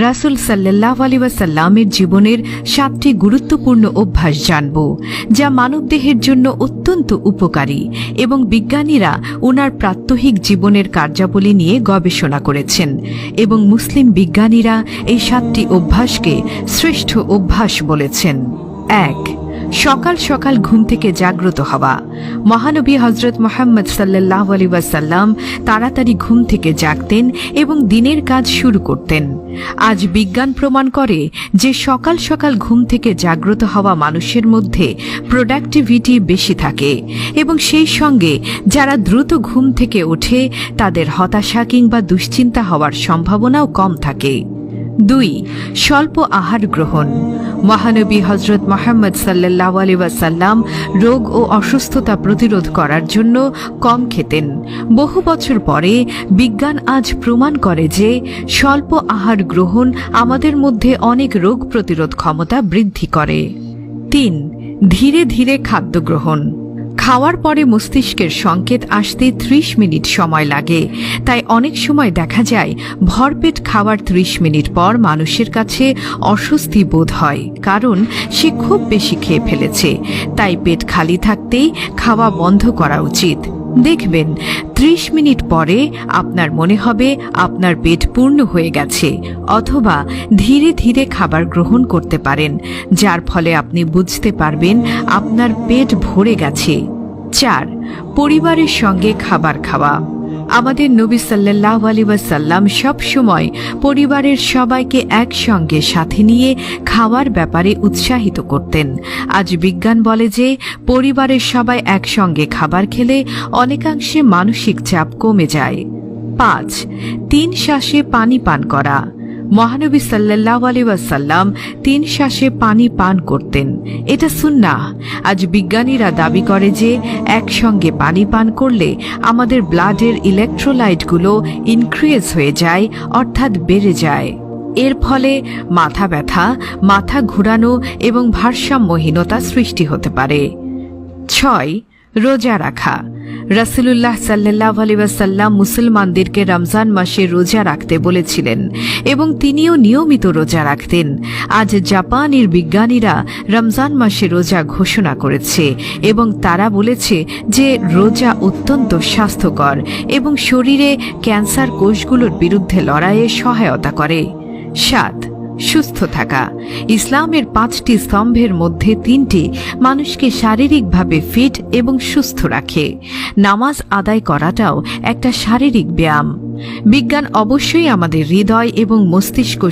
রাসূল সাল্লাল্লাহু আলাইহি ওয়াসাল্লামের জীবনের 7টি গুরুত্বপূর্ণ অভ্যাস জানব, যা মানবদেহের জন্য অত্যন্ত উপকারী এবং বিজ্ঞানীরা ওনার প্রাত্যহিক জীবনের কার্যাবলী নিয়ে গবেষণা করেছেন এবং মুসলিম বিজ্ঞানীরা এই 7টি অভ্যাসকে শ্রেষ্ঠ অভ্যাস বলেছেন। 1. সকাল সকাল ঘুম থেকে জাগ্রত হওয়া। মহানবী হযরত মুহাম্মদ সাল্লাল্লাহু আলাইহি ওয়াসাল্লাম তাড়াতাড়ি ঘুম থেকে জাগতেন এবং দিনের কাজ শুরু করতেন। আজ বিজ্ঞান প্রমাণ করে যে সকাল সকাল ঘুম থেকে জাগ্রত হওয়া মানুষের মধ্যে প্রোডাক্টিভিটি বেশি থাকে এবং সেই সঙ্গে যারা দ্রুত ঘুম থেকে ওঠে তাদের হতাশা কিংবা দুশ্চিন্তা হওয়ার সম্ভাবনাও কম থাকে। 2. স্বল্প আহার গ্রহণ। মহানবী হযরত মুহাম্মদ সাল্লাল্লাহু আলাইহি ওয়াসাল্লাম রোগ ও অসুস্থতা প্রতিরোধ করার জন্য কম খেতেন। বহু বছর পরে বিজ্ঞান আজ প্রমাণ করে যে স্বল্প আহার গ্রহণ আমাদের মধ্যে অনেক রোগ প্রতিরোধ ক্ষমতা বৃদ্ধি করে। 3. ধীরে ধীরে খাদ্য গ্রহণ। খাওয়ার পরে মস্তিষ্কের সংকেত আসতে 30 মিনিট সময় লাগে, তাই অনেক সময় দেখা যায় ভরপেট খাওয়ার 30 মিনিট পর মানুষের কাছে অস্বস্তি বোধ হয়, কারণ সে খুব বেশি খেয়ে ফেলেছে। তাই পেট খালি থাকতেই খাওয়া বন্ধ করা উচিত। দেখবেন 30 মিনিট পরে আপনার মনে হবে আপনার পেট পূর্ণ হয়ে গেছে, অথবা ধীরে ধীরে খাবার গ্রহণ করতে পারেন, যার ফলে আপনি বুঝতে পারবেন আপনার পেট ভরে গেছে। 4. পরিবারের সঙ্গে খাবার খাওয়া। আমাদের নবী সাল্লাল্লাহু আলাইহি ওয়াসাল্লাম সব সময় পরিবারের সবাইকে একসঙ্গে সাথে নিয়ে খাওয়ার ব্যাপারে উৎসাহিত করতেন। আজ বিজ্ঞান বলে যে পরিবারের সবাই একসঙ্গে খাবার খেলে অনেকাংশে মানসিক চাপ কমে যায়। 5. 3 শ্বাসে পানি পান করা। মহানবী সাল্লাল্লাহু আলাইহি ওয়াসাল্লাম 3 শ্বাসে পানি পান করতেন। এটা সুন্নাহ। আজ বিজ্ঞানীরা দাবি করে যে একসঙ্গে পানি পান করলে আমাদের ব্লাডের ইলেকট্রোলাইটগুলো ইনক্রিজ হয়ে যায়, অর্থাৎ বেড়ে যায়। এর ফলে মাথা ব্যথা, মাথা ঘোরানো এবং ভারসাম্যহীনতা সৃষ্টি হতে পারে। 6. রোজা রাখা। রাসূলুল্লাহ সাল্লাল্লাহু আলাইহি ওয়াসাল্লাম মুসলমানদেরকে রমজান মাসে রোজা রাখতে বলেছিলেন এবং তিনিও নিয়মিত রোজা রাখতেন। আজ জাপানের বিজ্ঞানীরা রমজান মাসে রোজা ঘোষণা করেছে এবং তারা বলেছে যে রোজা অত্যন্ত স্বাস্থ্যকর এবং শরীরে ক্যান্সার কোষগুলোর বিরুদ্ধে লড়াইয়ে সহায়তা করে। 7. সুস্থ থাকা। ইসলামের 5টি স্তম্ভের মধ্যে 3টি মানুষকে শারীরিকভাবে ফিট এবং সুস্থ রাখে। নামাজ আদায় করাটাও একটা শারীরিক ব্যায়াম। বিজ্ঞান অবশ্যই আমাদের হৃদয় এবং মস্তিষ্ক